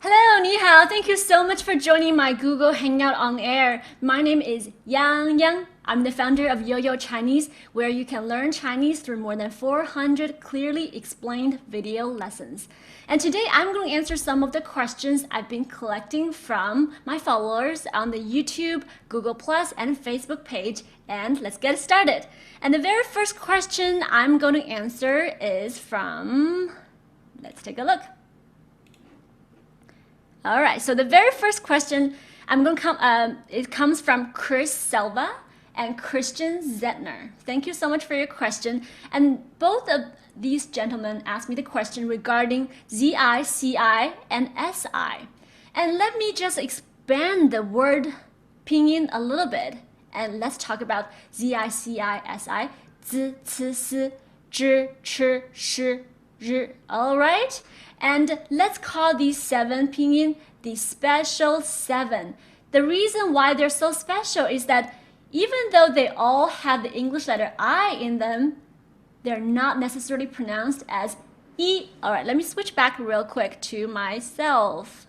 Hello, 你好. Thank you so much for joining my Google Hangout on air. My name is Yang Yang. I'm the founder of Yo-Yo Chinese, where you can learn Chinese through more than 400 clearly explained video lessons. And today I'm going to answer some of the questions I've been collecting from my followers on the YouTube, Google Plus, and Facebook page. And let's get started. And the very first question I'm going to answer is from, let's take a look. All right, so the very first question it comes from Chris Selva and Christian Zetner. Thank you so much for your question. And both of these gentlemen asked me the question regarding ZI, CI, and SI. And let me just expand the word pinyin a little bit. And let's talk about ZI, CI, SI. Z, C, S, Zh, Ch, Sh, R. All right? And let's call these 7 pinyin the special 7. The reason why they're so special is that even though they all have the English letter I in them, they're not necessarily pronounced as E. All right, let me switch back real quick to myself.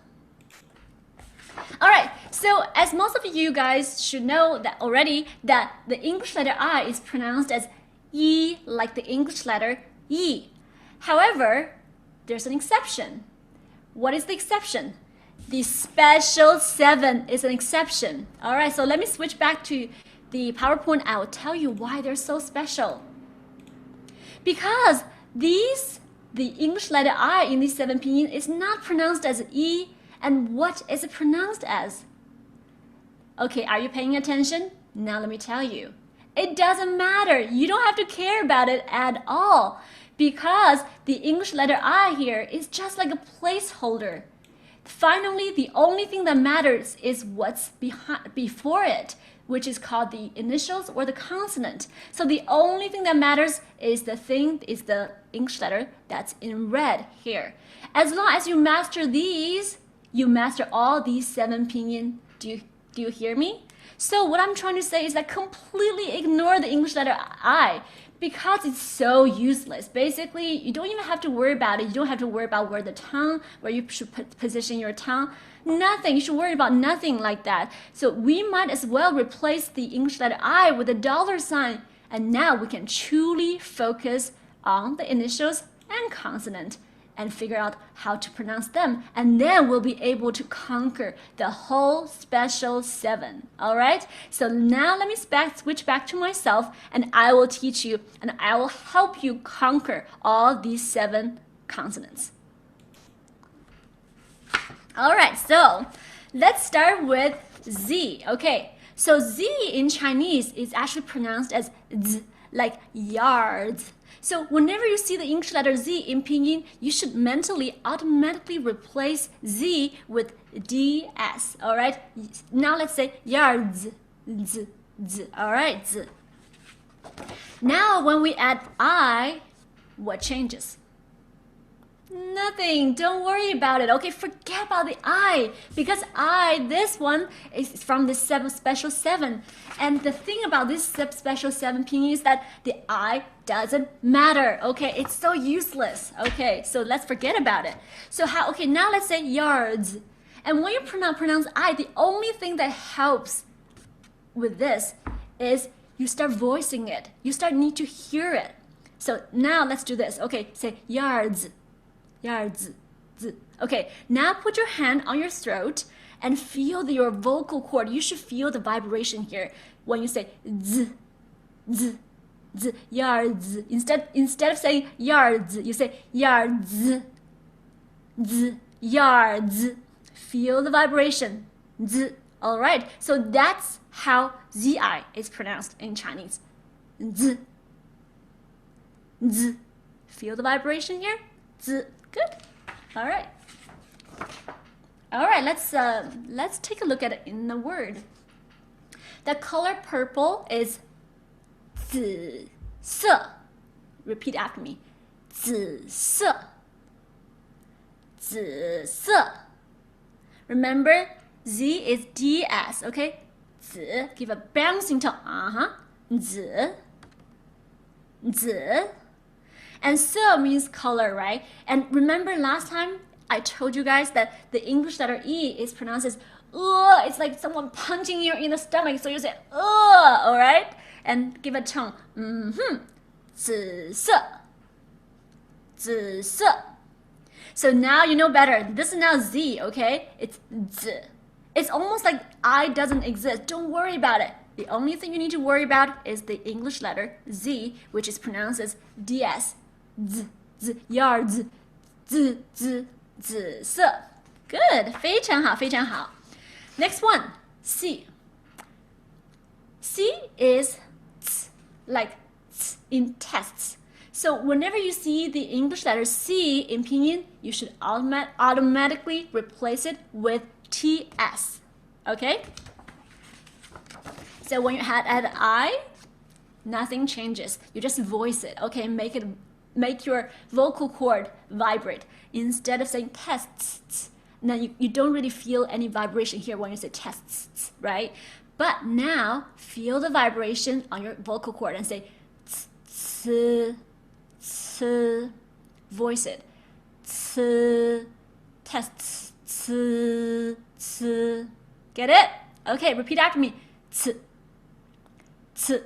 All right, so as most of you guys should know that already, that the English letter I is pronounced as E, like the English letter E. However, there's an exception. What is the exception? The special 7 is an exception. All right, so let me switch back to the PowerPoint. I will tell you why they're so special. Because the English letter I in these 7 pinyin is not pronounced as E. And what is it pronounced as? Okay, are you paying attention? Now let me tell you. It doesn't matter. You don't have to care about it at all. Because the English letter I here is just like a placeholder. Finally, the only thing that matters is what's before it, which is called the initials or the consonant. So the only thing that matters is the English letter that's in red here. As long as you master these, you master all these 7 pinyin. Do you hear me? So what I'm trying to say is that completely ignore the English letter I, because it's so useless. Basically, you don't even have to worry about it. You don't have to worry about where you should position your tongue. Nothing. You should worry about nothing like that. So we might as well replace the English letter I with a $sign. And now we can truly focus on the initials and consonant and figure out how to pronounce them. And then we'll be able to conquer the whole special 7. All right? So now let me switch back to myself, and I will teach you, and I will help you conquer all these 7 consonants. All right, so let's start with Z. Okay, so Z in Chinese is actually pronounced as Z, like yards. So whenever you see the English letter Z in pinyin, you should mentally automatically replace Z with DS. All right. Now let's say yards, Z, Z. All right, Z. Now when we add I, what changes? Nothing. Don't worry about it. Okay, forget about the I, because this one is from the special 7. And the thing about this special 7 pinyin is that the I doesn't matter. Okay, it's so useless. Okay, so let's forget about it. So okay, now let's say yards. And when you pronounce I, the only thing that helps with this is you start voicing it. You need to hear it. So now let's do this. Okay, say yards. Yards. Okay, now put your hand on your throat and feel your vocal cord. You should feel the vibration here when you say z, z, z, yards. Instead of saying yards, you say yards, z, yards. Feel the vibration. Z. All right, so that's how ZI is pronounced in Chinese. Z, z. Feel the vibration here? Z. Good. All right. All right. Let's take a look at it in the word. The color purple is 紫色. Repeat after me. 紫色. 紫色. Remember, Z is DS. Okay. 紫. Give a bouncing tone. 紫. 紫. And so means color, right? And remember last time I told you guys that the English letter E is pronounced as it's like someone punching you in the stomach. So you say all right, and give a tone. 紫色，紫色。So now you know better. This is now Z, okay? It's Z. It's almost like I doesn't exist. Don't worry about it. The only thing you need to worry about is the English letter Z, which is pronounced as DS. Z, Z, yards. Z, Z, 紫色。Good. 非常好，非常好。Next one, C. C is t, like t in tests. So whenever you see the English letter C in pinyin, you should automatically replace it with TS. Okay? So when you add I, nothing changes. You just voice it. Okay? Make your vocal cord vibrate instead of saying tests. Now you don't really feel any vibration here when you say tests, right? But now feel the vibration on your vocal cord and say t, t, voice it. T, tests, t, t. Get it? Okay, repeat after me. T, t,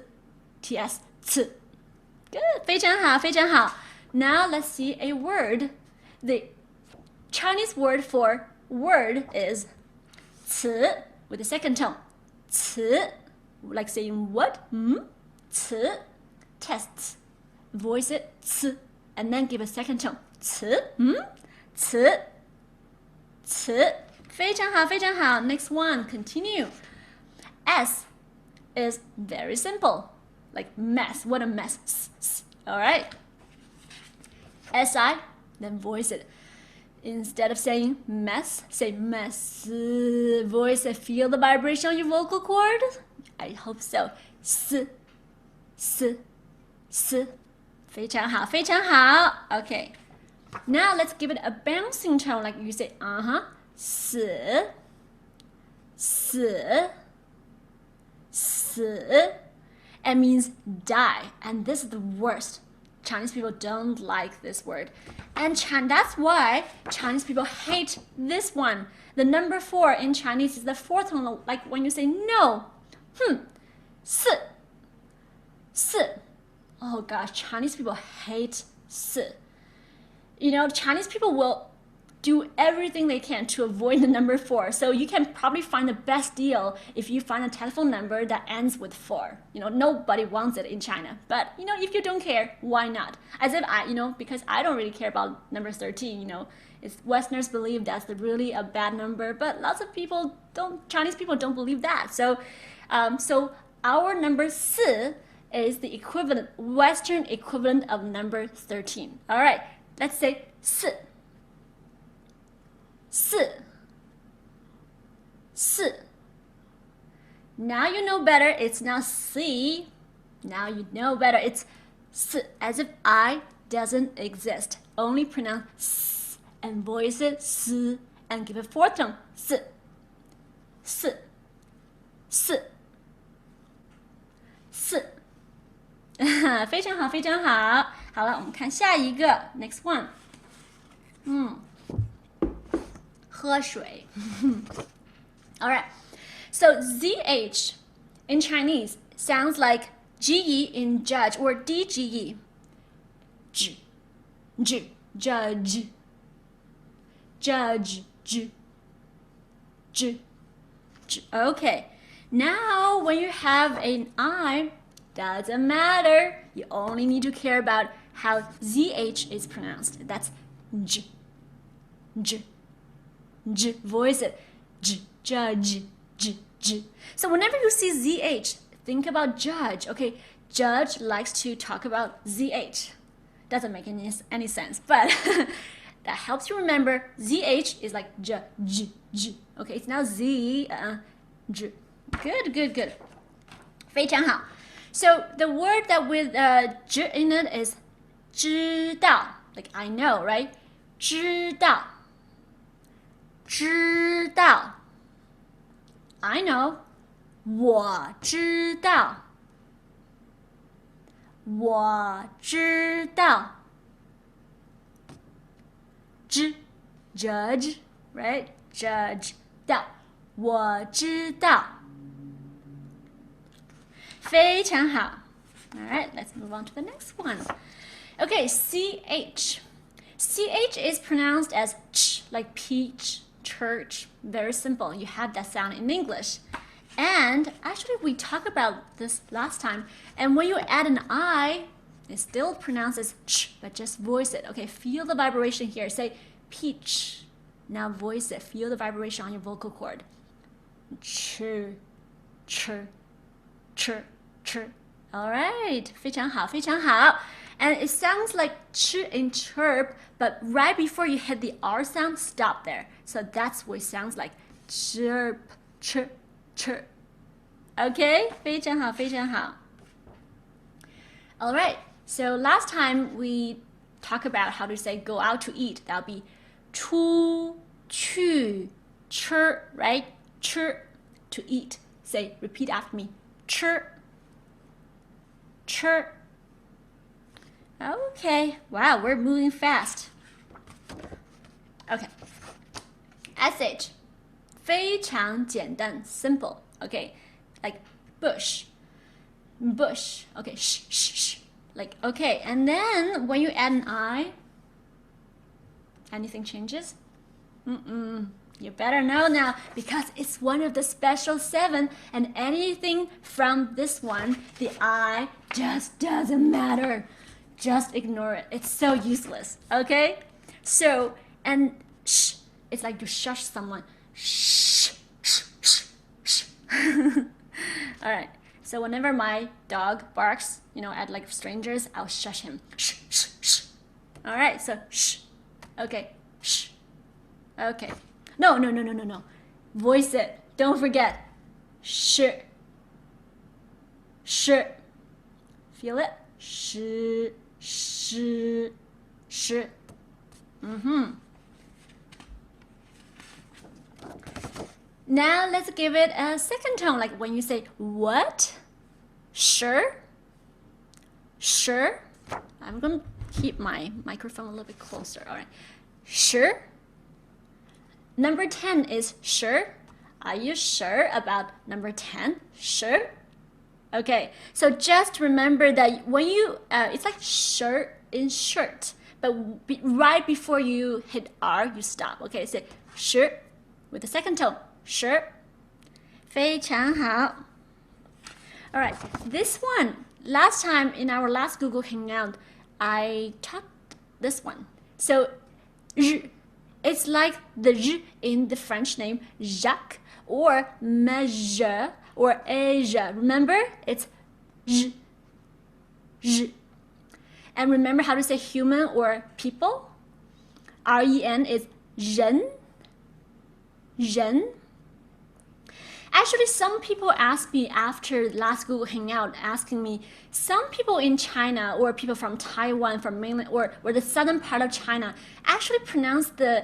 ts, t. Good, 非常好，非常好。Now let's see a word. The Chinese word for word is 词 with the second tone. 词, like saying what? 词 tests. Voice it 词 and then give a second tone. 词词词非常好，非常好。Next one, continue. S is very simple. Like mess. What a mess. All right. SI, then voice it. Instead of saying mess, say mess. Voice it. Feel the vibration on your vocal cord? I hope so. S, s, s. 非常好，非常好。Okay. Now let's give it a bouncing tone, like you say, s, s, s. It means die, and this is the worst. Chinese people don't like this word. And that's why Chinese people hate this one. The number 4 in Chinese is the fourth one, like when you say no. S. S. Oh gosh, Chinese people hate S. You know, Chinese people will do everything they can to avoid the number 4. So you can probably find the best deal if you find a telephone number that ends with 4. You know, nobody wants it in China. But, you know, if you don't care, why not? As if because I don't really care about number 13, Westerners believe that's really a bad number, but lots of people Chinese people don't believe that. So, so our number 4 is the Western equivalent of number 13. All right, let's say 4. 4. 4. Now you know better. It's now C. Now you know better. It's S, as if I doesn't exist. Only pronounce S and voice it S and give a fourth tone. S. S. S. S. 非常好，非常好。好了，我们看下一个 ，next one。喝水。All right. So ZH in Chinese sounds like GE in judge or DGE. J, j, judge. Judge, j, j, j. Okay. Now when you have an I, doesn't matter. You only need to care about how ZH is pronounced. That's J, J. J, voice it. J, judge, J, J. So whenever you see ZH, think about judge. Okay, judge likes to talk about ZH. Doesn't make any sense, but that helps you remember ZH is like J, J, J. Okay, it's now Z, J. Good, good, good. 非常好. So the word that with J in it is 知道, like I know, right? 知道. 知道 I know 我知道我知道知 judge, right? Judge 到，我知道。非常好。All right, let's move on to the next one. Okay, CH. CH is pronounced as ch, like peach, church. Very simple. You have that sound in English. And actually, we talked about this last time. And when you add an I, it's still pronounced as ch, but just voice it. Okay, feel the vibration here. Say peach. Now voice it. Feel the vibration on your vocal cord. Ch, ch, ch, ch. All right, 非常好，非常好. And it sounds like ch in chirp, but right before you hit the R sound, stop there. So that's what it sounds like. Chirp, chirp, chirp. Okay, 非常好，非常好. All right, so last time we talked about how to say go out to eat. That'll be 出去吃, right? 吃, to eat. Say, repeat after me. 吃. 吃. Okay, wow, we're moving fast. Okay, SH, 非常简单, simple. Okay, like bush, bush. Okay, shh, shh, shh. Like, okay, and then when you add an I, anything changes? You better know now because it's one of the special 7 and anything from this one, the I, just doesn't matter. Just ignore it. It's so useless, okay? So, and shh, it's like you shush someone. Shh, shh, shh, shh. All right, so whenever my dog barks, at like strangers, I'll shush him. Shh, shh, shh. All right, so shh. Okay, shh. Okay. No. Voice it. Don't forget. Sh. Sh. Feel it? Sh. Sh. Sh. Now let's give it a second tone, like when you say what? Sure. Sure. I'm going to keep my microphone a little bit closer. All right. Sure. Number 10 is sure. Are you sure about number 10? Sure. Okay, so just remember that when you, it's like shirt in shirt, but right before you hit R, you stop. Okay, say sure with the second tone. Sure. 非常好. All right, this one, last time in our last Google Hangout, I taught this one. So, it's like the j in the French name Jacques or Measure or Asia. Remember? It's j, j. And remember how to say human or people? REN is 人, 人. Actually, some people asked me after last Google Hangout, asking me, some people in China or people from Taiwan, from mainland or the southern part of China, actually pronounce the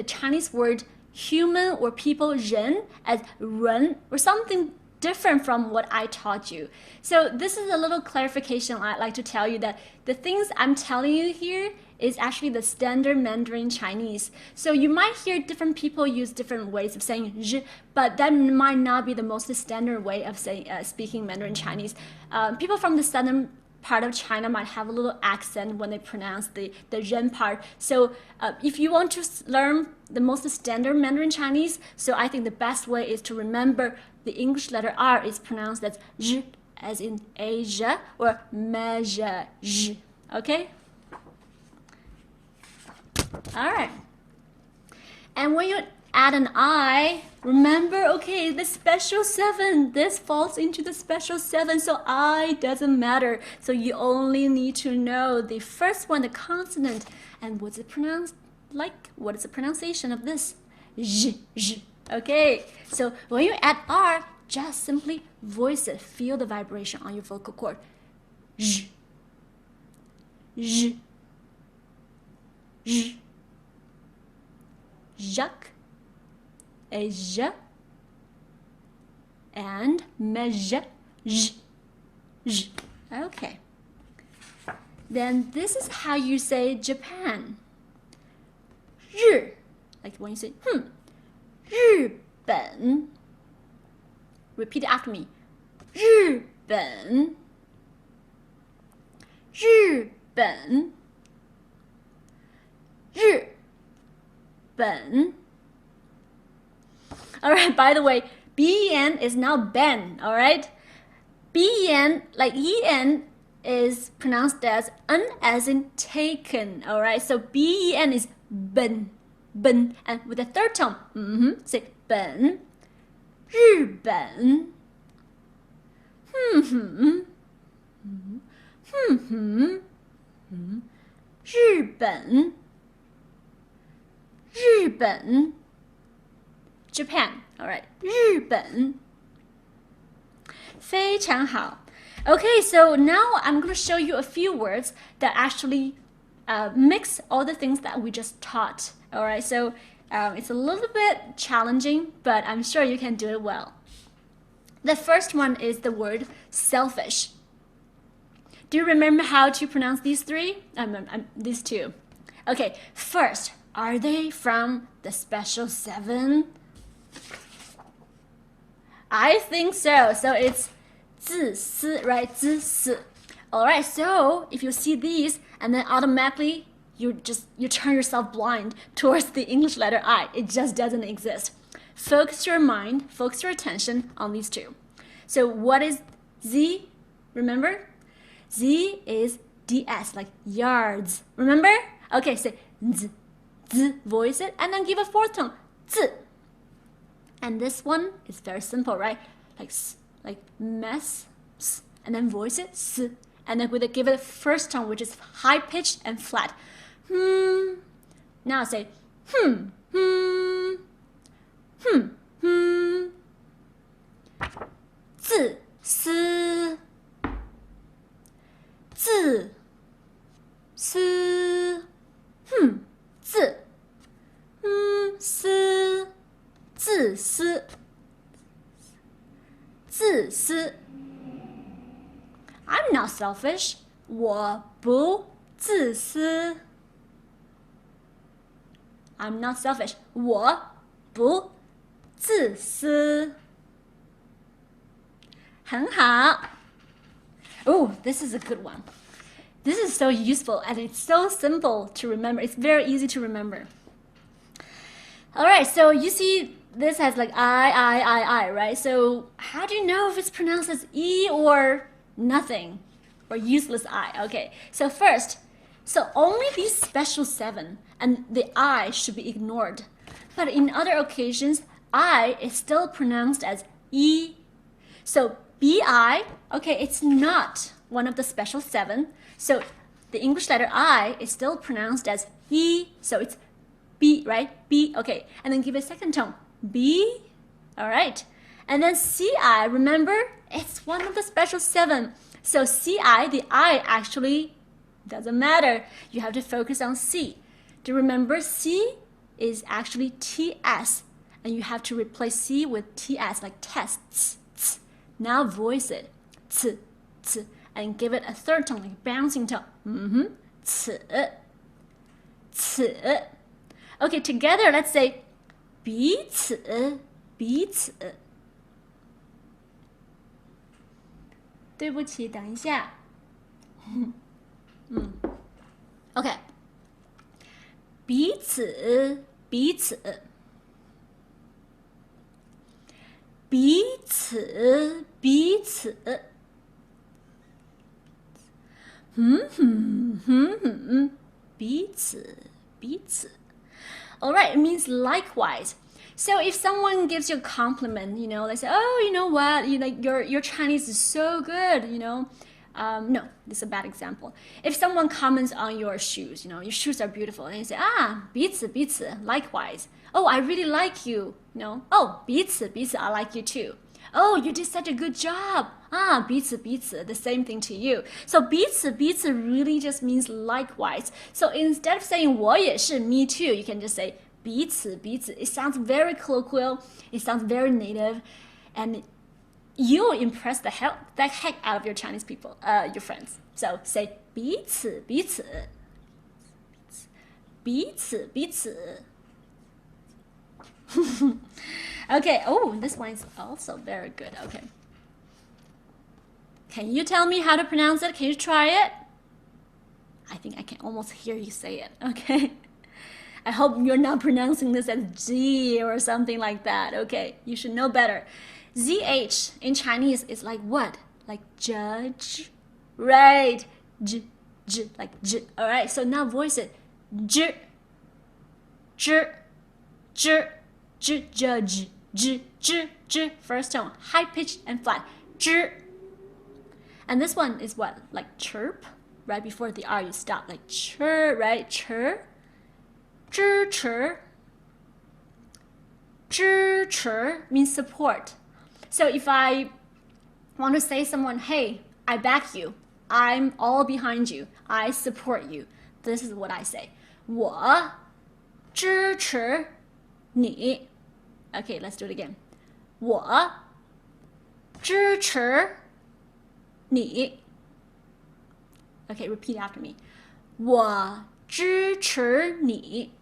Chinese word human or people 人 as 人 or something different from what I taught you. So this is a little clarification I'd like to tell you that the things I'm telling you here is actually the standard Mandarin Chinese. So you might hear different people use different ways of saying zh, but that might not be the most standard way of saying speaking Mandarin Chinese. People from the southern part of China might have a little accent when they pronounce the zhen part. So if you want to learn the most standard Mandarin Chinese, so I think the best way is to remember the English letter R is pronounced as zh, as in Asia, or measure, zh. Okay? All right. And when you add an I, remember, okay, the special 7, this falls into the special 7, so I doesn't matter. So you only need to know the first one, the consonant, and what's it pronounced like? What is the pronunciation of this? Zh, zh. Okay, so when you add R, just simply voice it. Feel the vibration on your vocal cord. Zh, zh, zh. Jacques, Asia, and measure, zh, zh. Okay. Then this is how you say Japan. 日 when you say 日本 repeat it after me 日本日本日本 Alright, by the way, ben is now ben, alright? Ben, like en, is pronounced as as in taken, alright? So ben is ben, ben, and with the third tone, say ben, 日本日本日本 Japan, alright, 日本非常好 Okay, so now I'm going to show you a few words that actually mix all the things that we just taught. Alright, so it's a little bit challenging, but I'm sure you can do it well. The first one is the word selfish. Do you remember how to pronounce these three? These two. Okay, first, are they from the special 7? I think so. So it's 自私, right? 自私. Alright, so if you see these and then automatically you turn yourself blind towards the English letter I. It just doesn't exist. Focus your mind, focus your attention on these two. So what is Z? Remember? Z is DS, like yards. Remember? Okay, say Z, Z, voice it, and then give a fourth tone, Z. And this one is very simple, right? Like mess, s, and then voice it, s. And then give it a first tone, which is high pitched and flat. Now say, 自私自私自私自私自私 I'm not selfish. 我不自私 I'm not selfish. 我不自私很好 Oh, this is a good one. This is so useful and it's so simple to remember. It's very easy to remember. Alright, so you see this has like I, right? So how do you know if it's pronounced as E or nothing? Or useless I? Okay, so first, so only these special 7 and the I should be ignored. But in other occasions, I is still pronounced as E. So BI, okay, it's not one of the special 7. So the English letter I is still pronounced as E. So it's B, right? B, okay. And then give it a second tone. B, all right. And then CI, remember, it's one of the special 7. So CI, the I actually doesn't matter. You have to focus on C. Do you remember C is actually TS. And you have to replace C with TS, like tests. Now voice it, 此, and give it a third tone, like bouncing tone. 此, 此. Okay, together, let's say 彼此, 彼此. 对不起，等一下。Okay. 彼此，彼此。彼此，彼此。彼此，彼此。Alright, it means likewise. So if someone gives you a compliment, they say, oh, you know what, your Chinese is so good, no, this is a bad example. If someone comments on your shoes, your shoes are beautiful, and you say, 彼此，彼此, likewise. Oh, I really like you. Oh, 彼此，彼此, I like you too. Oh, you did such a good job. 彼此，彼此, the same thing to you. So 彼此，彼此 really just means likewise. So instead of saying 我也是, me too, you can just say 彼此，彼此. It sounds very colloquial. It sounds very native. And you'll impress the heck out of your Chinese people, your friends. So say 彼此，彼此。彼此，彼此。Okay, oh, this one is also very good. Okay. Can you tell me how to pronounce it? Can you try it? I think I can almost hear you say it. Okay. I hope you're not pronouncing this as G or something like that. Okay, you should know better. ZH in Chinese is like what? Like judge, right? J, j, like j. All right, so now voice it. J, j, j, j, judge, j, j, j. First tone, high pitched and flat. J. And this one is what? Like chirp. Right before the R, you stop. Like chir, right? Chir. 支持 支持 means support. So if I want to say someone, hey, I back you, I'm all behind you, I support you, this is what I say. 我支持你. Okay, let's do it again. 我支持你. Okay, repeat after me. 我支持你.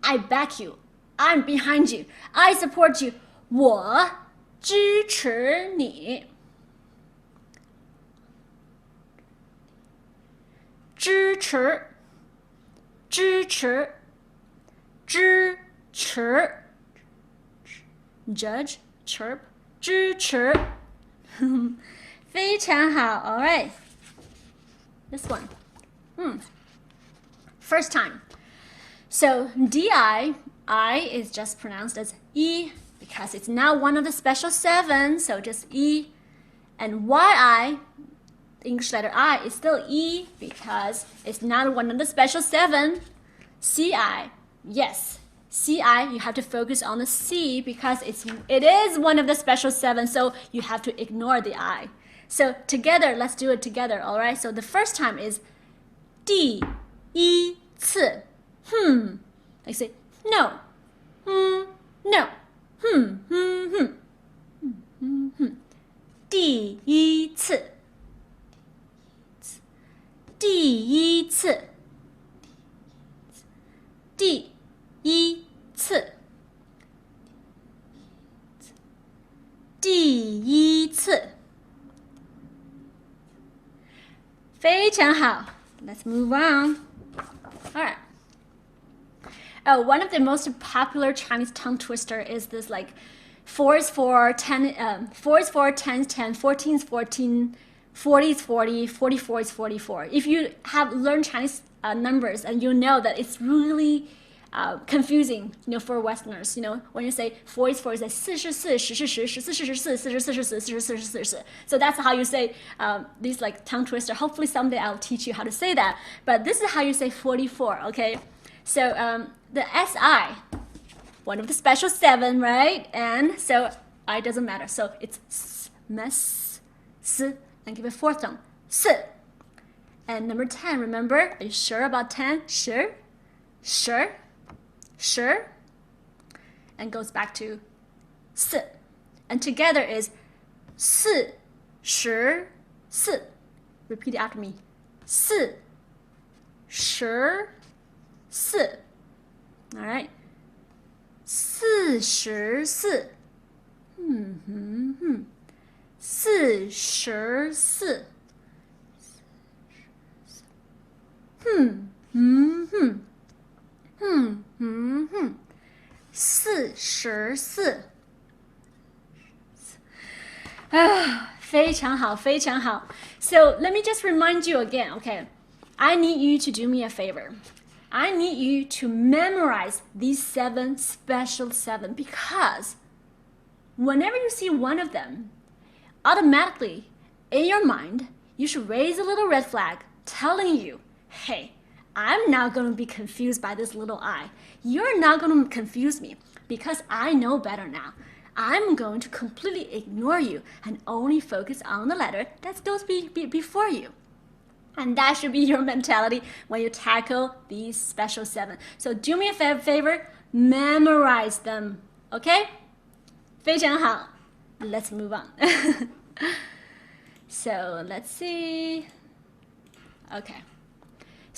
I back you. I'm behind you. I support you. 我支持你. 支持支持支持 Judge, chirp, 支持非常好. All right. This one. First time. So DI, I is just pronounced as E because it's not one of the special 7, so just E. And YI, the English letter I, is still E because it's not one of the special 7. CI, yes. CI, you have to focus on the C because it is one of the special 7, so you have to ignore the I. So together, let's do it together, all right? So the first time is 第一次. Like say, no. No. 第一次. 第一次. 第一次. 第一次. 非常好. Let's move on. All right. Oh, one of the most popular Chinese tongue twister is this like 4 is 4, 10, 4 is 4, 10 is 10, 14 is 14, 40 is 40, 44 is 44. If you have learned Chinese numbers, and you know that it's really confusing, for Westerners. When you say 4 is 4, it's like 44, 44. So that's how you say these like tongue twister. Hopefully someday I'll teach you how to say that. But this is how you say 44, okay? So the SI, one of the special 7, right? And so I doesn't matter. So it's s, and give it 4th tone, s. And number 10, remember? Are you sure about 10? Sure? Sure? Sure? And goes back to s. And together is 44. Repeat it after me. 44. All right. 44. 44. 44. 非常好，非常好. So let me just remind you again, okay? I need you to do me a favor. I need you to memorize these 7 special 7 because whenever you see one of them, automatically in your mind, you should raise a little red flag telling you, hey, I'm not going to be confused by this little I. You're not going to confuse me because I know better now. I'm going to completely ignore you and only focus on the letter that's supposed to be before you. And that should be your mentality when you tackle these special 7. So do me a favor, memorize them, okay? 非常好. Let's move on. So let's see. Okay.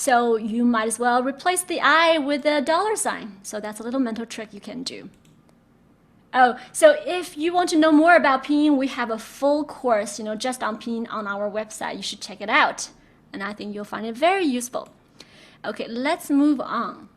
So you might as well replace the I with a dollar sign. So that's a little mental trick you can do. Oh, so if you want to know more about pinyin, we have a full course, just on pinyin on our website. You should check it out. And I think you'll find it very useful. Okay, let's move on.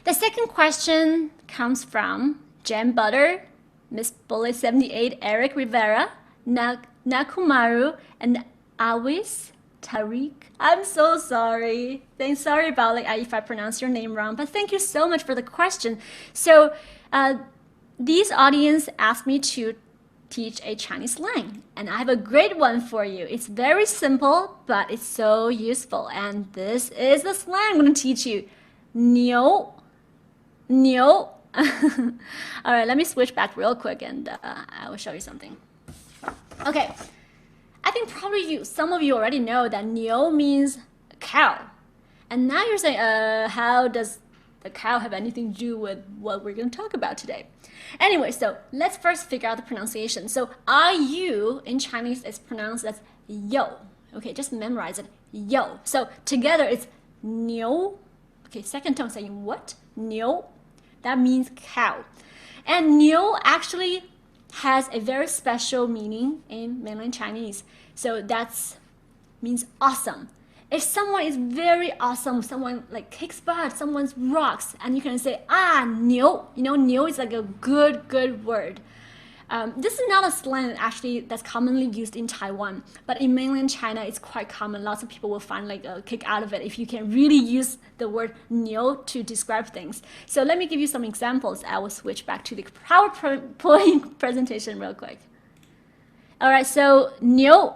The second question comes from Jen Butter, Miss Bullet 78, Eric Rivera, Nakumaru, and Awis Tariq. I'm so sorry. Sorry about if I pronounce your name wrong, but thank you so much for the question. So these audience asked me to teach a Chinese slang, and I have a great one for you. It's very simple, but it's so useful. And this is the slang I'm going to teach you. Niu. Niu. All right, let me switch back real quick, and I will show you something. Okay. I think probably some of you already know that niu means cow. And now you're saying, how does the cow have anything to do with what we're going to talk about today? Anyway, so let's first figure out the pronunciation. So IU in Chinese is pronounced as yo. Okay, just memorize it. Yo. So together it's niu. Okay, second tone saying what? Niu. That means cow. And niu actually has a very special meaning in mainland Chinese. So that means awesome. If someone is very awesome, someone kicks butt, someone rocks, and you can say, niu. Niu is like a good word. This is not a slang actually that's commonly used in Taiwan, but in mainland China, it's quite common. Lots of people will find a kick out of it if you can really use the word niu to describe things. So let me give you some examples. I will switch back to the PowerPoint presentation real quick. All right, so niu.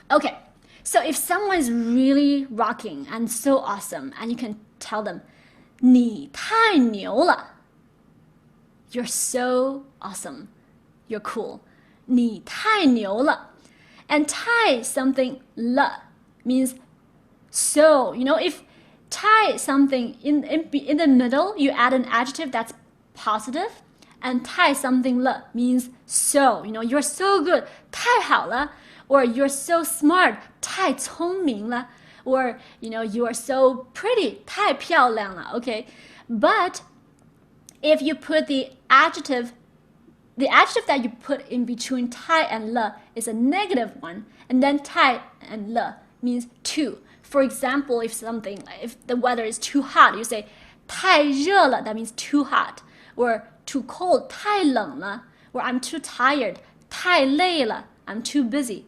Okay, so if someone is really rocking and so awesome, and you can tell them, 你太牛了. You're so awesome. You're cool. 你太牛了. And 太 something 了 means so. If 太 something in the middle, you add an adjective that's positive, and 太 something 了 means so. You're so good. 太好了. Or you're so smart. 太聪明了. Or you are so pretty. 太漂亮了. Okay, but if you put the adjective that you put in between 太 and 了 is a negative one, and then 太 and 了 means too. For example, if the weather is too hot, you say 太热了, that means too hot. Or too cold, 太冷了. Or I'm too tired, 太累了, I'm too busy.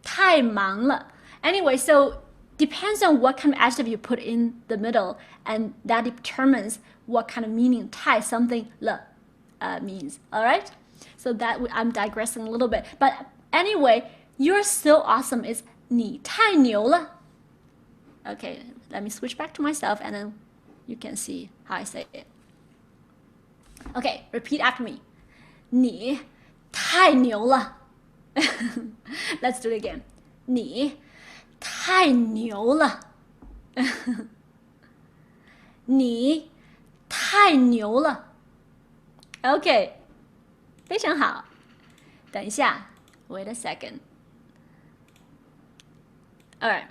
太忙了. Anyway, so depends on what kind of adjective you put in the middle, and that determines what kind of meaning 太 something 了 means. All right? So that I'm digressing a little bit. But anyway, you're so awesome is 你太牛了. Okay, let me switch back to myself, and then you can see how I say it. Okay, repeat after me. 你太牛了. Let's do it again. 你太牛了. 你太牛了. Okay, 非常好. 等一下, wait a second. All right.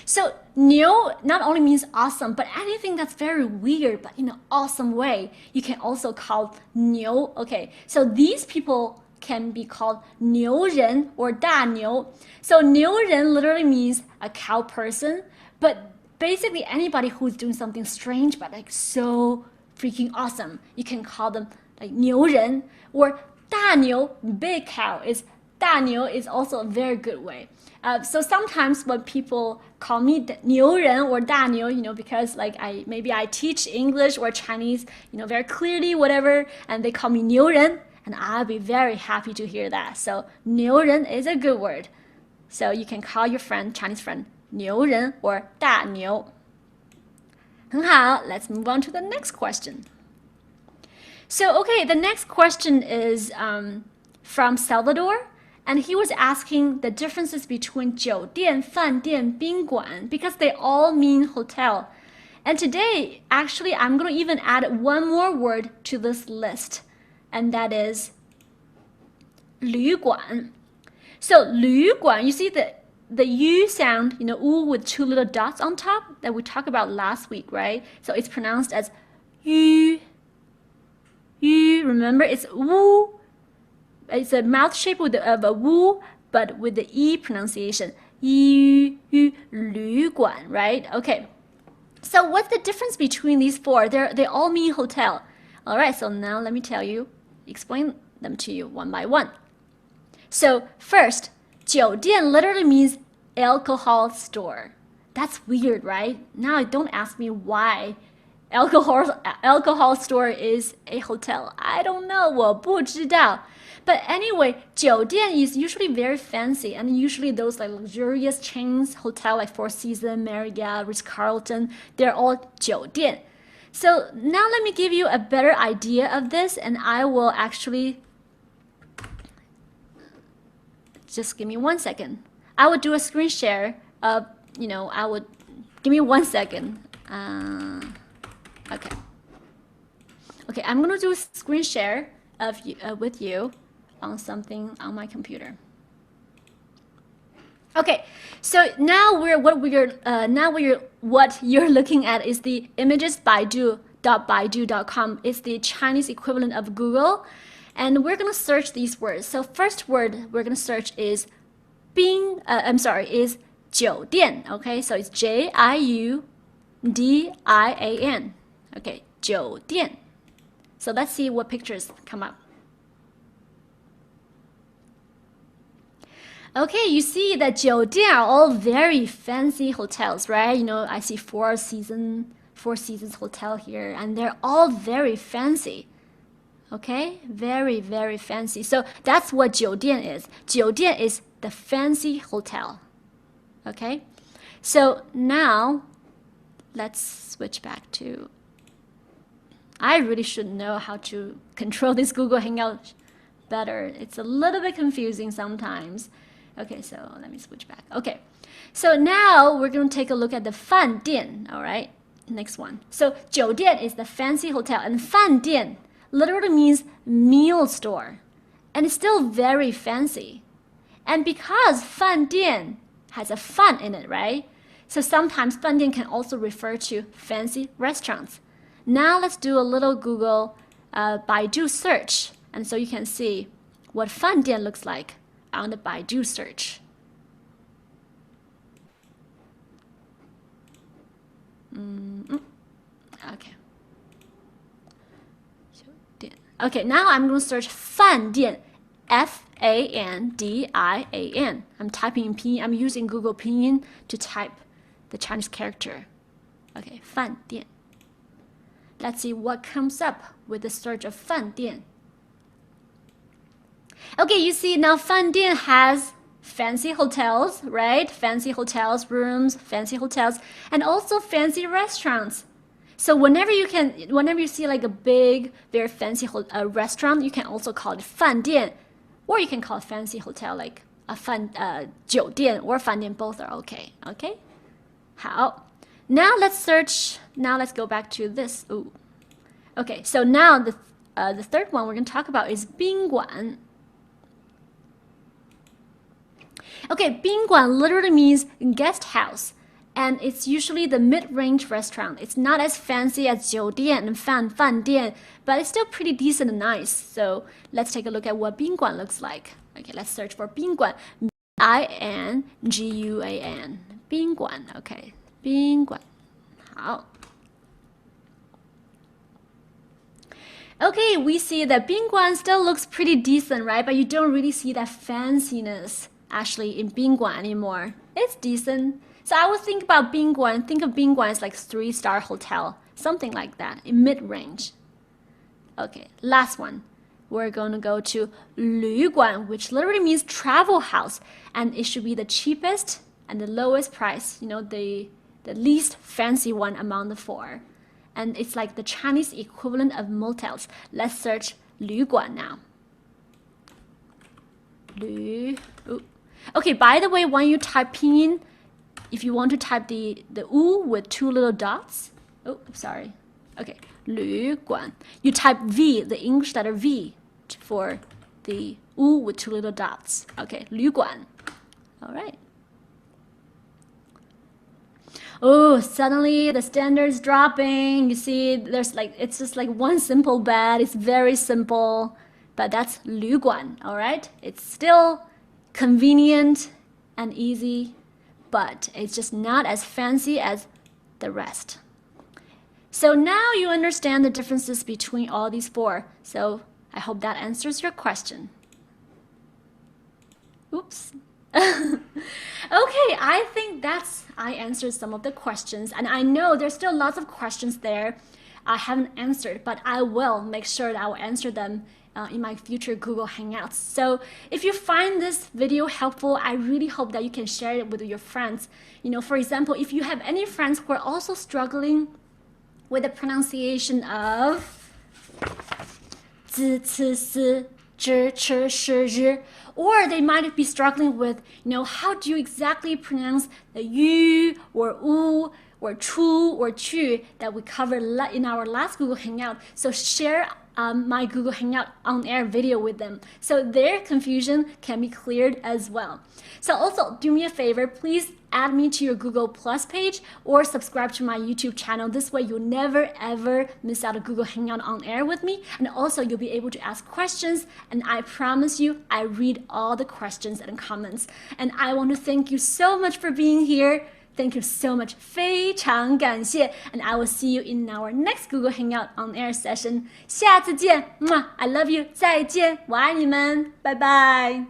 So, 牛 not only means awesome, but anything that's very weird, but in an awesome way, you can also call 牛. Okay, so these people can be called 牛人 or 大牛. So 牛人 literally means a cow person, but basically anybody who's doing something strange but so freaking awesome, you can call them 牛人. Or 大牛, big cow, 大牛 is also a very good way. So sometimes when people call me 牛人 or 大牛, because maybe I teach English or Chinese, very clearly, whatever, and they call me 牛人, and I'll be very happy to hear that. So 牛人 is a good word. So you can call your Chinese friend 牛人 or 大牛. 很好, let's move on to the next question. So, okay, the next question is from Salvador. And he was asking the differences between 酒店, 饭店, 宾馆, because they all mean hotel. And today, actually, I'm going to even add one more word to this list, and that is 旅馆. So 旅馆, you see the the U sound, U with 2 little dots on top that we talked about last week, right? So it's pronounced as U. U, remember, it's Wu. It's a mouth shape of a Wu, but with the E pronunciation. Yu, Lü Guan, right? Okay. So what's the difference between these four? They all mean hotel. All right, so now let me explain them to you one by one. So first, 酒店 literally means alcohol store. That's weird, right? Now don't ask me why alcohol store is a hotel. I don't know, 我不知道. But anyway, 酒店 is usually very fancy, and usually those like luxurious chains, hotel like Four Seasons, Marriott, Ritz-Carlton, they're all 酒店. So now let me give you a better idea of this, and I will actually just give me 1 second. I would do a screen share of, give me 1 second. Okay. Okay, I'm gonna do a screen share of with you on something on my computer. Okay, so now what you're looking at is the images Baidu.baidu.com. It's the Chinese equivalent of Google, and we're gonna search these words. So first word we're gonna search is 酒店. Okay, so it's Jiudian. Okay, 酒店. So let's see what pictures come up. Okay, you see that 酒店 are all very fancy hotels, right? I see Four Seasons Hotel here, and they're all very fancy. Okay, very, very fancy. So that's what 酒店 is. 酒店 is the fancy hotel. Okay, so now let's switch back to. I really should know how to control this Google Hangout better. It's a little bit confusing sometimes. Okay, so let me switch back. Okay, so now we're going to take a look at the 饭店. All right, next one. So 酒店 is the fancy hotel, and 饭店 literally means meal store, and it's still very fancy. And because 饭店 has a 饭 in it, right? So sometimes 饭店 can also refer to fancy restaurants. Now let's do a little Google Baidu search, and so you can see what 饭店 looks like on the Baidu search. Okay. Okay, now I'm going to search 饭店, F-A-N-D-I-A-N. I'm typing in Pinyin. I'm using Google Pinyin to type the Chinese character. Okay, 饭店. Let's see what comes up with the search of 饭店. Okay, you see now 饭店 has fancy hotels, right? Fancy hotels, rooms, fancy hotels, and also fancy restaurants. So whenever you see like a big, very fancy restaurant, you can also call it 饭店, or you can call it fancy hotel like a 酒店 or 饭店, both are okay. Okay? 好. Now let's go back to this. Ooh. Okay, so now the third one we're going to talk about is 宾馆. Okay, 宾馆 literally means guest house, and it's usually the mid-range restaurant. It's not as fancy as 酒店 and 饭店, but it's still pretty decent and nice. So let's take a look at what 宾馆 looks like. Okay, let's search for 宾馆. I-N-G-U-A-N. 宾馆. Okay, 宾馆. 好. Okay, we see that 宾馆 still looks pretty decent, right? But you don't really see that fanciness actually in 宾馆 anymore. It's decent. So I would think about 宾馆. Think of 宾馆as like 3-star hotel, something like that, in mid-range. Okay, last one. We're going to go to 旅馆, which literally means travel house, and it should be the cheapest and the lowest price. The least fancy one among the four. And it's like the Chinese equivalent of motels. Let's search 旅馆 now. Okay, by the way, when you type Pinyin, if you want to type the U with 2 little dots, sorry. Okay, 旅馆. You type V, the English letter V, for the U with 2 little dots. Okay, 旅馆. All right. oh, suddenly the standard's dropping. You see, it's just like one simple bed. It's very simple, but that's 旅馆, all right? It's still convenient and easy, but it's just not as fancy as the rest. So now you understand the differences between all these four. So I hope that answers your question. Oops. Okay, I think I answered some of the questions, and I know there's still lots of questions there I haven't answered, but I will make sure that I will answer them in my future Google Hangouts. So if you find this video helpful, I really hope that you can share it with your friends. For example, if you have any friends who are also struggling with the pronunciation of 字词思 or they might be struggling with, how do you exactly pronounce the yu or u or chu or chu that we covered in our last Google Hangout. So share my Google Hangout on air video with them so their confusion can be cleared as well. So also do me a favor, please add me to your Google Plus page or subscribe to my YouTube channel. This way you'll never ever miss out a Google Hangout on air with me, and also you'll be able to ask questions, and I promise you I read all the questions and comments. And I want to thank you so much for being here. Thank you so much, 非常感谢, and I will see you in our next Google Hangout on air session. 下次见, I love you, 再见, 我爱你们, bye bye.